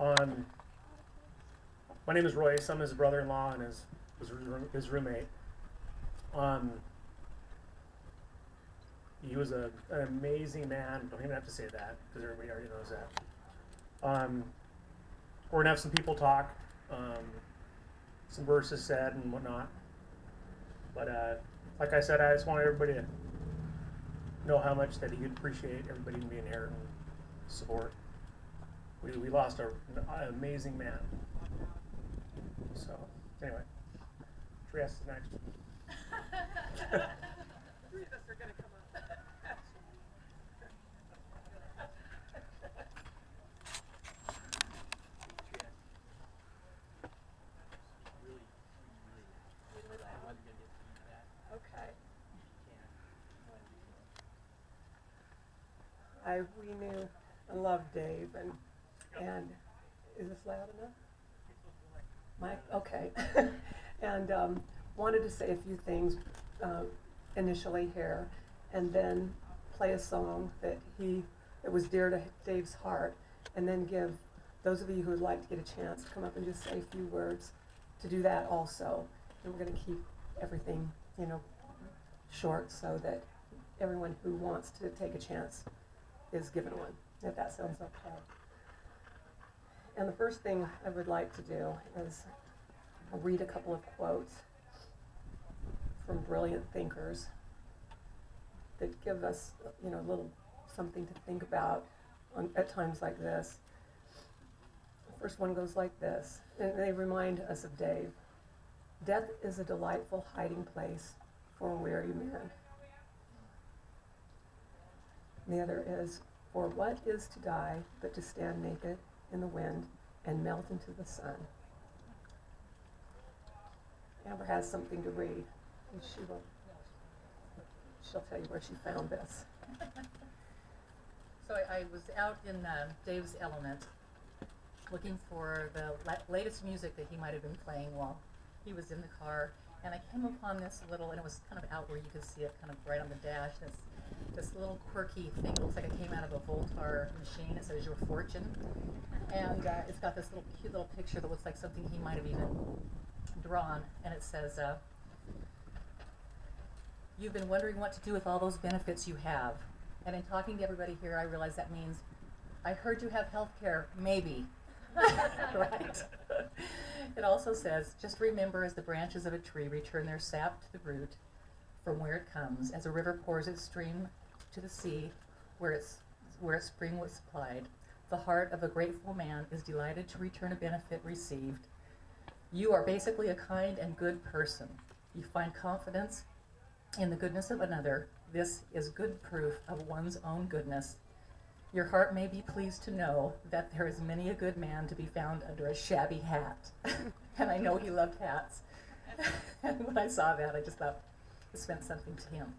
Um, my name is Royce. I'm his brother-in-law and his roommate. Um, he was an amazing man. Don't even have to say that because everybody already knows that. We're gonna have some people talk, some verses said and whatnot. But like I said, I just want everybody to know how much that he'd appreciate everybody being here and support. We lost an amazing man. So anyway, Trieste is next. Three of us are going to come up. Okay. We knew and loved Dave, and is this loud enough? Mike, okay. And wanted to say a few things initially here, and then play a song that was dear to Dave's heart, and then give those of you who would like to get a chance to come up and just say a few words to do that also. And we're going to keep everything, short so that everyone who wants to take a chance is given one, if that sounds okay. And the first thing I would like to do is read a couple of quotes from brilliant thinkers that give us, a little something to think about at times like this. The first one goes like this, and they remind us of Dave. Death is a delightful hiding place for a weary man. The other is, for what is to die but to stand naked in the wind and melt into the sun? Amber has something to read, and she'll tell you where she found this. So I was out in Dave's element looking for the latest music that he might have been playing while he was in the car, and I came upon this little, and it was kind of out where you could see it kind of right on the dash. And it's this little quirky thing. It looks like it came out of a Voltar machine. It says Your Fortune. And it's got this little cute little picture that looks like something he might have even drawn. And it says, you've been wondering what to do with all those benefits you have. And in talking to everybody here, I realize that means, I heard you have health care, maybe. Right. It also says, just remember as the branches of a tree return their sap to the root from where it comes, as a river pours its stream to the sea, where its spring was supplied, the heart of a grateful man is delighted to return a benefit received. You are basically a kind and good person. You find confidence in the goodness of another. This is good proof of one's own goodness. Your heart may be pleased to know that there is many a good man to be found under a shabby hat. And I know he loved hats. And when I saw that, I just thought this meant something to him.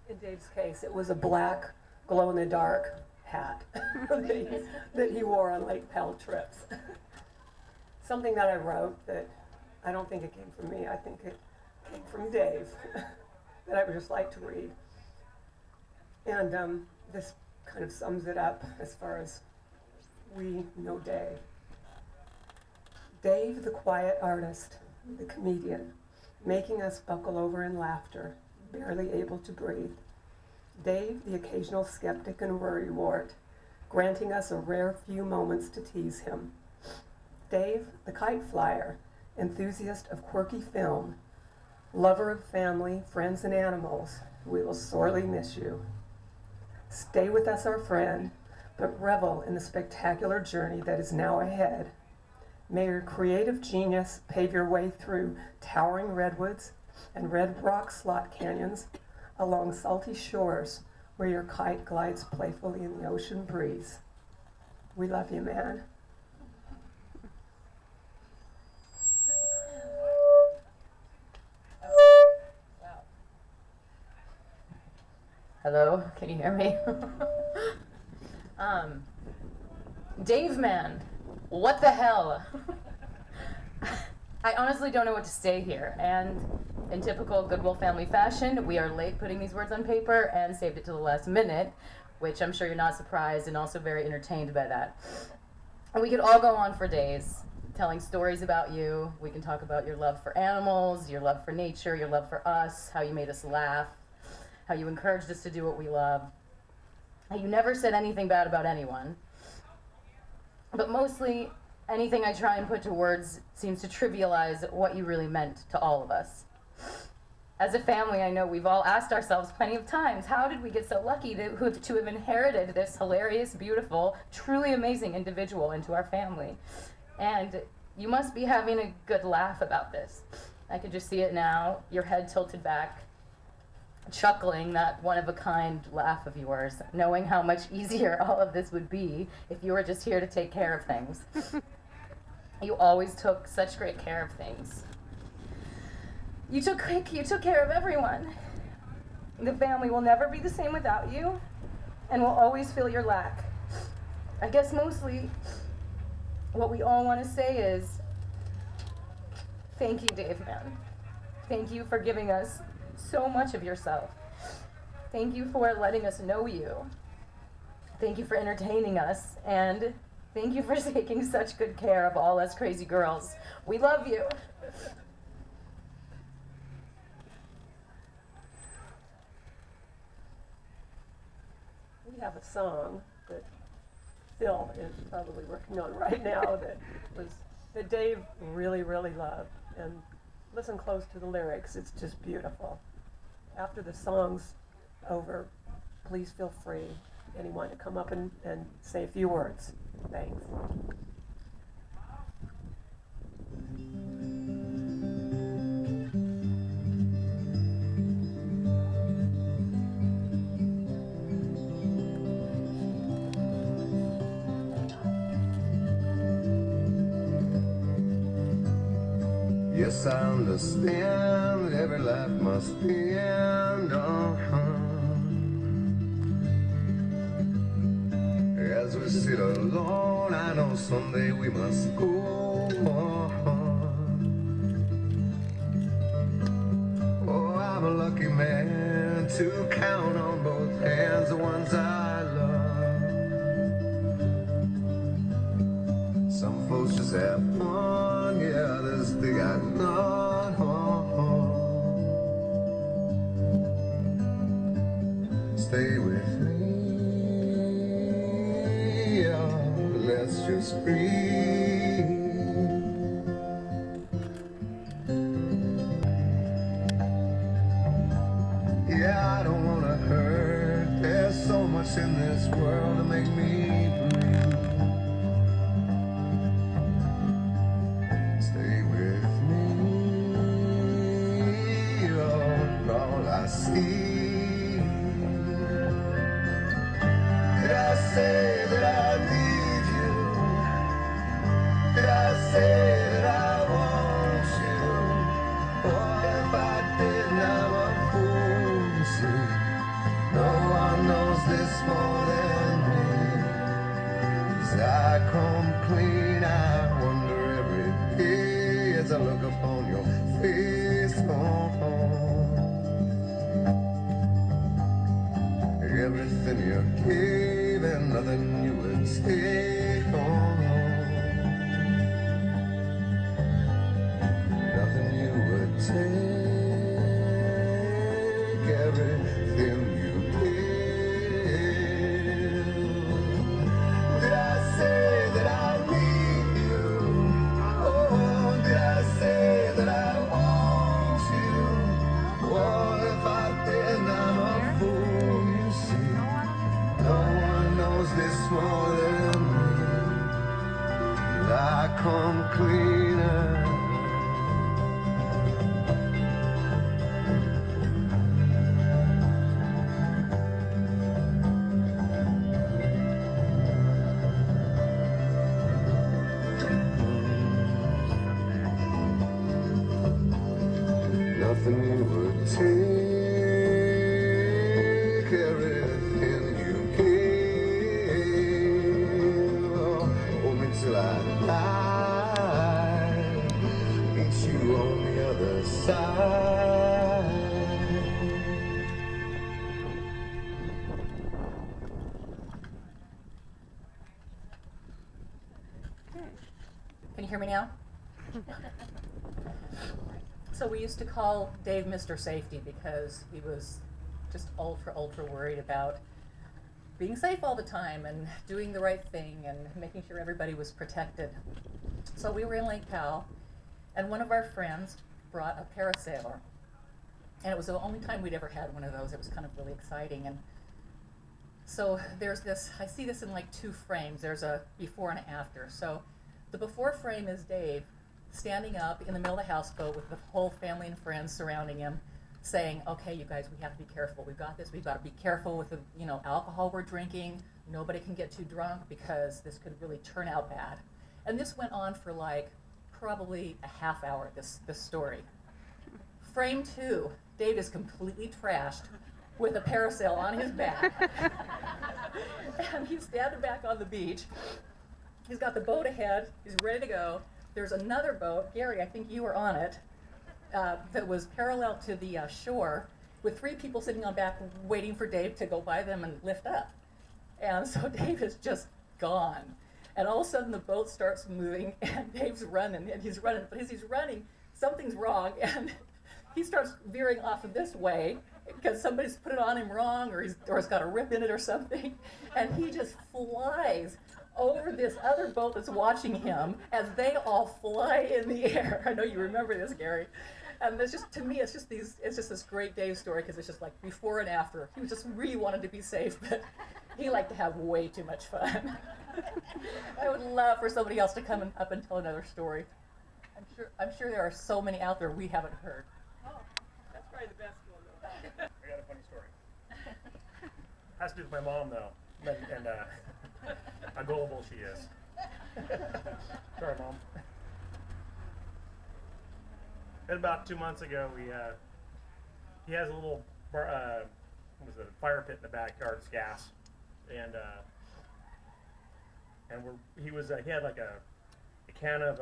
In Dave's case, it was a black, glow-in-the-dark hat that he wore on Lake Powell trips. Something that I wrote that I don't think it came from me. I think it came from Dave that I would just like to read. And this kind of sums it up as far as we know Dave. Dave, the quiet artist, the comedian, making us buckle over in laughter, barely able to breathe. Dave, the occasional skeptic and worrywart, granting us a rare few moments to tease him. Dave, the kite flyer, enthusiast of quirky film, lover of family, friends, and animals, we will sorely miss you. Stay with us, our friend, but revel in the spectacular journey that is now ahead. May your creative genius pave your way through towering redwoods and red rock slot canyons along salty shores where your kite glides playfully in the ocean breeze. We love you, man. Hello, can you hear me? Dave man, what the hell? I honestly don't know what to say here, and in typical Goodwill family fashion, we are late putting these words on paper and saved it to the last minute. which I'm sure you're not surprised and also very entertained by that. And we could all go on for days telling stories about you. We can talk about your love for animals, your love for nature, your love for us, how you made us laugh, how you encouraged us to do what we love, how you never said anything bad about anyone. But mostly, anything I try and put to words seems to trivialize what you really meant to all of us. As a family, I know we've all asked ourselves plenty of times, how did we get so lucky to have inherited this hilarious, beautiful, truly amazing individual into our family? And you must be having a good laugh about this. I could just see it now, your head tilted back, chuckling that one-of-a-kind laugh of yours, knowing how much easier all of this would be if you were just here to take care of things. You always took such great care of things. You took care of everyone. The family will never be the same without you, and will always feel your lack. I guess mostly what we all want to say is, thank you, Dave, man. Thank you for giving us so much of yourself. Thank you for letting us know you. Thank you for entertaining us, and thank you for taking such good care of all us crazy girls. We love you. We have a song that Phil is probably working on right now that Dave really, really loved. And listen close to the lyrics, it's just beautiful. After the song's over, please feel free, anyone, to come up and say a few words. Thanks. Yes, I understand that every life must end. As we sit alone, I know someday we must go on. Oh, I'm a lucky man to count on both hands the ones I love. Some folks just have fun, yeah, others they got none. Stay with me, yeah, let's just breathe. Yeah, I don't wanna hurt, there's so much in this world to make me breathe. Stay with me, you're all I see. Did I say that I need you? Did I say that I want you? Or if I didn't, I'm a fool, you see. No one knows this more than me. 'Cause I come clean, I wonder every day as I look upon your face. Everything you gave and nothing you would take on. Nothing you would take. Everything you gave. Did I say that I need you? Oh, did I say that I want you? Well, if I did, I'm a fool, you see. No one knows this more than me. I come cleaner. Nothing you would take, everything you gave. Oh, hold me till I die. Can you hear me now? So we used to call Dave Mr. Safety because he was just ultra worried about being safe all the time and doing the right thing and making sure everybody was protected. So we were in Lake Powell, and one of our friends brought a parasailer. And it was the only time we'd ever had one of those. It was kind of really exciting. And so there's this, I see this in like 2 frames. There's a before and after. So the before frame is Dave standing up in the middle of the houseboat with the whole family and friends surrounding him, saying, okay, you guys, we have to be careful. We've got this. We've got to be careful with the, alcohol we're drinking. Nobody can get too drunk because this could really turn out bad. And this went on for like probably a half hour, this story. Frame 2, Dave is completely trashed with a parasail on his back. And he's standing back on the beach. He's got the boat ahead. He's ready to go. There's another boat, Gary, I think you were on it, that was parallel to the shore with 3 people sitting on back waiting for Dave to go by them and lift up. And so Dave is just gone. And all of a sudden the boat starts moving and Dave's running and he's running. But as he's running, something's wrong and he starts veering off of this way because somebody's put it on him wrong or it's got a rip in it or something. And he just flies over this other boat that's watching him as they all fly in the air. I know you remember this, Gary. And it's just, to me, it's just this great Dave story because it's just like before and after. He just really wanted to be safe, but he liked to have way too much fun. I would love for somebody else to come up and tell another story. I'm sure there are so many out there we haven't heard. Oh, that's probably the best one, though. I got a funny story. Has to do with my mom, though, and how gullible she is. Sorry, Mom. And about 2 months ago, he has a little fire pit in the backyard. It's gas, and he had like a can of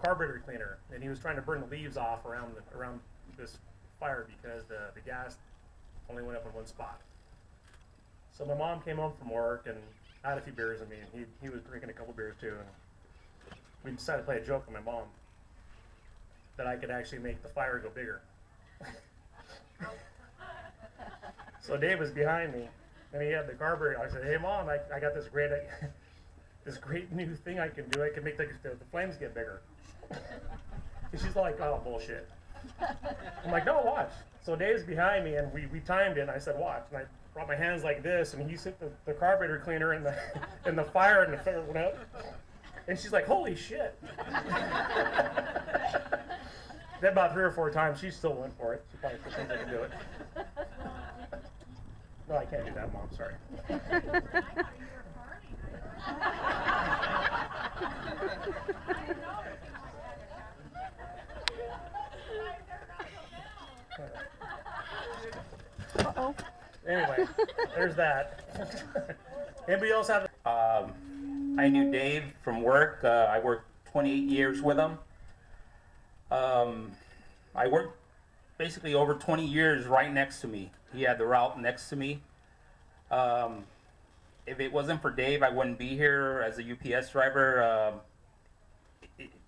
carburetor cleaner, and he was trying to burn the leaves off around this fire because the gas only went up in one spot. So my mom came home from work and had a few beers with me, and he was drinking a couple beers too, and we decided to play a joke on my mom that I could actually make the fire go bigger. So Dave was behind me, and he had the carburetor. I said, "Hey, Mom, I got this great new thing I can do. I can make the flames get bigger." And she's like, "Oh, bullshit." I'm like, "No, watch." So Dave's behind me, and we timed it, and I said, "Watch." And I brought my hands like this, and he hit the carburetor cleaner in the fire, and the fire went up. And she's like, "Holy shit." Then about 3 or 4 times, she still went for it. She probably thinks I can do it. No, I can't do that, Mom. Sorry. Uh-oh. Anyway, there's that. Anybody else have? I knew Dave from work. I worked 28 years with him. I worked basically over 20 years right next to me. He had the route next to me. If it wasn't for Dave, I wouldn't be here as a UPS driver.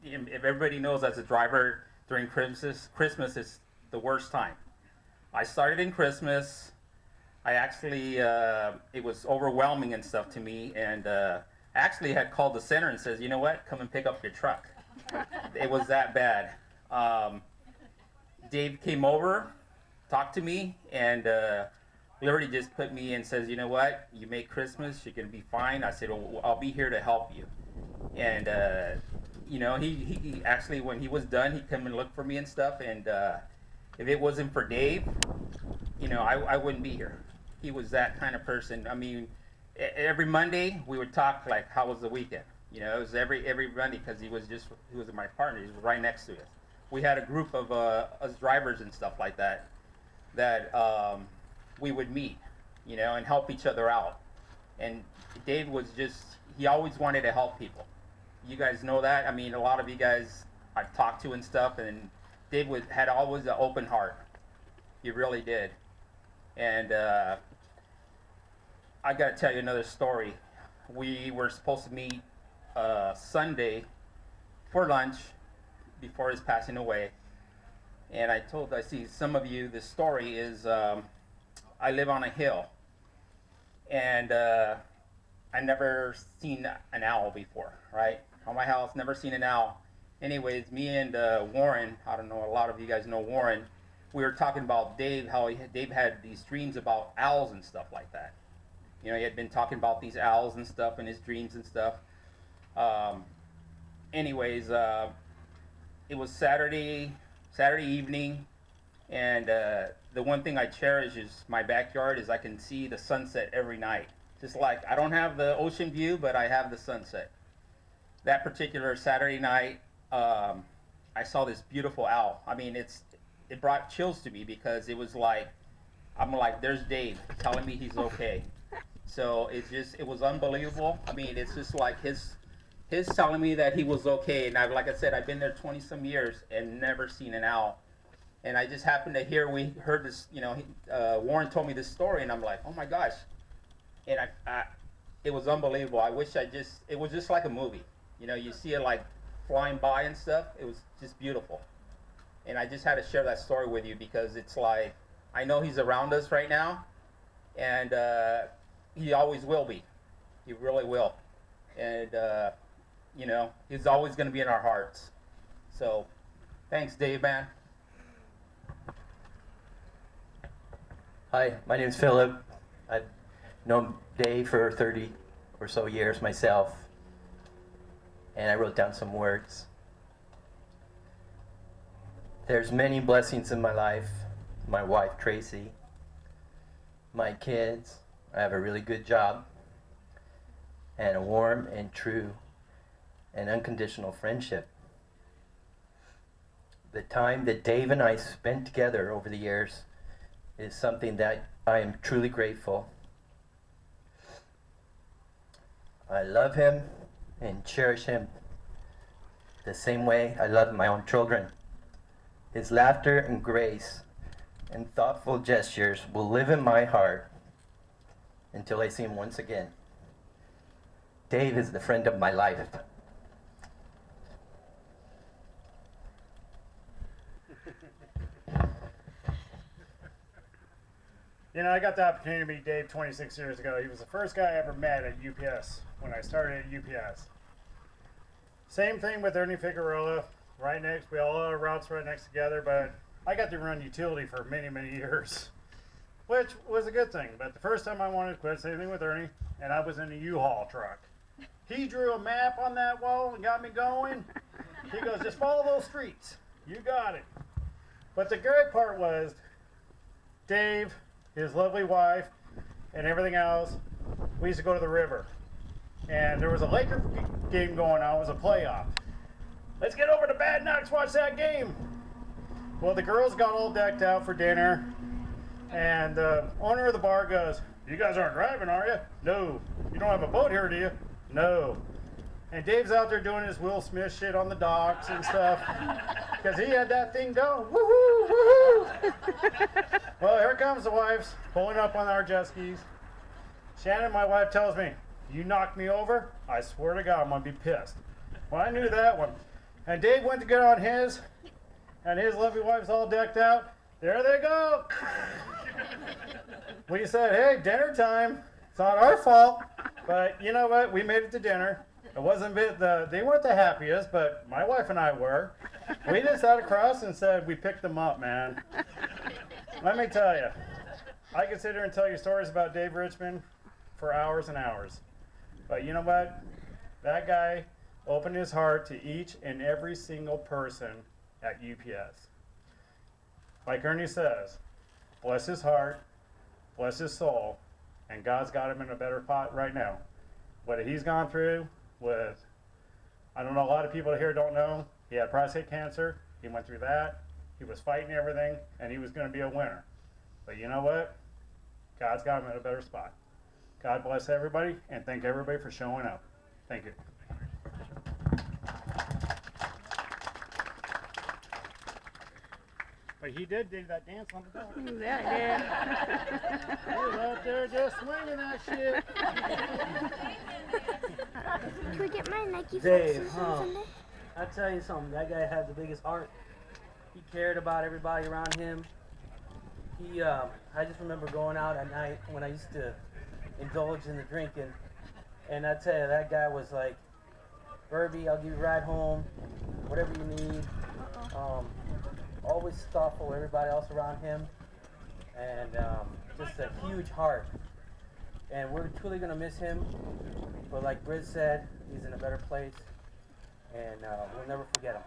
If everybody knows, as a driver during Christmas is the worst time. I started in Christmas. I actually, it was overwhelming and stuff to me, and actually had called the center and says, "You know what, come and pick up your truck." It was that bad. Dave came over, talked to me, and literally just put me and says, "You know what, you make Christmas, you're gonna be fine." I said, "Well, I'll be here to help you." And he actually, when he was done, he'd come and look for me and stuff, and if it wasn't for Dave, I wouldn't be here. He was that kind of person. I mean, every Monday we would talk like, "How was the weekend?" It was every Monday, because he was my partner. He was right next to us. We had a group of us drivers and stuff like that we would meet, and help each other out. And Dave was he always wanted to help people. You guys know that. I mean, a lot of you guys I've talked to and stuff, and Dave had always an open heart. He really did. And I got to tell you another story. We were supposed to meet Sunday for lunch before his passing away. And I see some of you, the story is I live on a hill. And I never seen an owl before, right? On my house, never seen an owl. Anyways, me and Warren, I don't know, a lot of you guys know Warren, we were talking about Dave, how Dave had these dreams about owls and stuff like that. You know, he had been talking about these owls and stuff in his dreams and stuff. Anyways, it was Saturday evening, and the one thing I cherish is my backyard is I can see the sunset every night. Just like, I don't have the ocean view, but I have the sunset. That particular Saturday night, I saw this beautiful owl. I mean, it brought chills to me because it was like, I'm like, there's Dave telling me he's okay. So it was unbelievable. I mean, it's just like his telling me that he was okay. And like I said, I've been there 20 some years and never seen an owl. And I just happened to we heard this, you know, Warren told me this story, and I'm like, oh my gosh. And it was unbelievable. I wish it was just like a movie. You know, you see it like flying by and stuff. It was just beautiful. And I just had to share that story with you because it's like, I know he's around us right now, and he always will be. He really will. And, you know, he's always going to be in our hearts. So, thanks, Dave, man. Hi, my name is Philip. I've known Dave for 30 or so years myself, and I wrote down some words. There's many blessings in my life. My wife, Tracy, my kids, I have a really good job, and a warm and true and unconditional friendship. The time that Dave and I spent together over the years is something that I am truly grateful. I love him and cherish him the same way I love my own children. His laughter and grace and thoughtful gestures will live in my heart until I see him once again. Dave is the friend of my life. You know, I got the opportunity to meet Dave 26 years ago. He was the first guy I ever met at UPS when I started at UPS. Same thing with Ernie Figueroa, right next. We all had our routes right next together, but I got to run utility for many, many years, which was a good thing. But the first time I wanted to quit, same thing with Ernie, and I was in a U-Haul truck. He drew a map on that wall and got me going. He goes, just follow those streets. You got it. But the great part was Dave, his lovely wife, and everything else, we used to go to the river. And there was a Laker game going on. It was a playoff. Let's get over to Bad Knocks, watch that game. Well, the girls got all decked out for dinner, and the owner of the bar goes, you guys aren't driving, are you? No. You don't have a boat here, do you? No. And Dave's out there doing his Will Smith shit on the docks and stuff, because he had that thing going. Woohoo, woohoo. Well, here comes the wives pulling up on our jet skis. Shannon, my wife, tells me, you knocked me over, I swear to God, I'm going to be pissed. Well, I knew that one. And Dave went to get on his, and his lovely wife's all decked out. There they go. We said, hey, dinner time. It's not our fault. But you know what? We made it to dinner. It wasn't they weren't the happiest, but my wife and I were. We just sat across and said, we picked them up, man. Let me tell you, I could sit here and tell you stories about Dave Richmond for hours and hours. But you know what? That guy opened his heart to each and every single person at UPS. Like Ernie says, bless his heart, bless his soul, and God's got him in a better spot right now. What he's gone through with, I don't know, a lot of people here don't know, he had prostate cancer, he went through that, he was fighting everything, and he was going to be a winner. But you know what? God's got him in a better spot. God bless everybody, and thank everybody for showing up. Thank you. But he did that dance on the dog. Yeah, He was out there just swinging that shit. Can we get my Nike Dave, Forces on Sunday? I tell you something, that guy had the biggest heart. He cared about everybody around him. I just remember going out at night when I used to indulge in the drinking, and I tell you, that guy was like, Burby, I'll give you a ride home, whatever you need. Always thoughtful of everybody else around him, and just a huge heart. And we're truly gonna miss him, but like Briz said, he's in a better place, and we'll never forget him.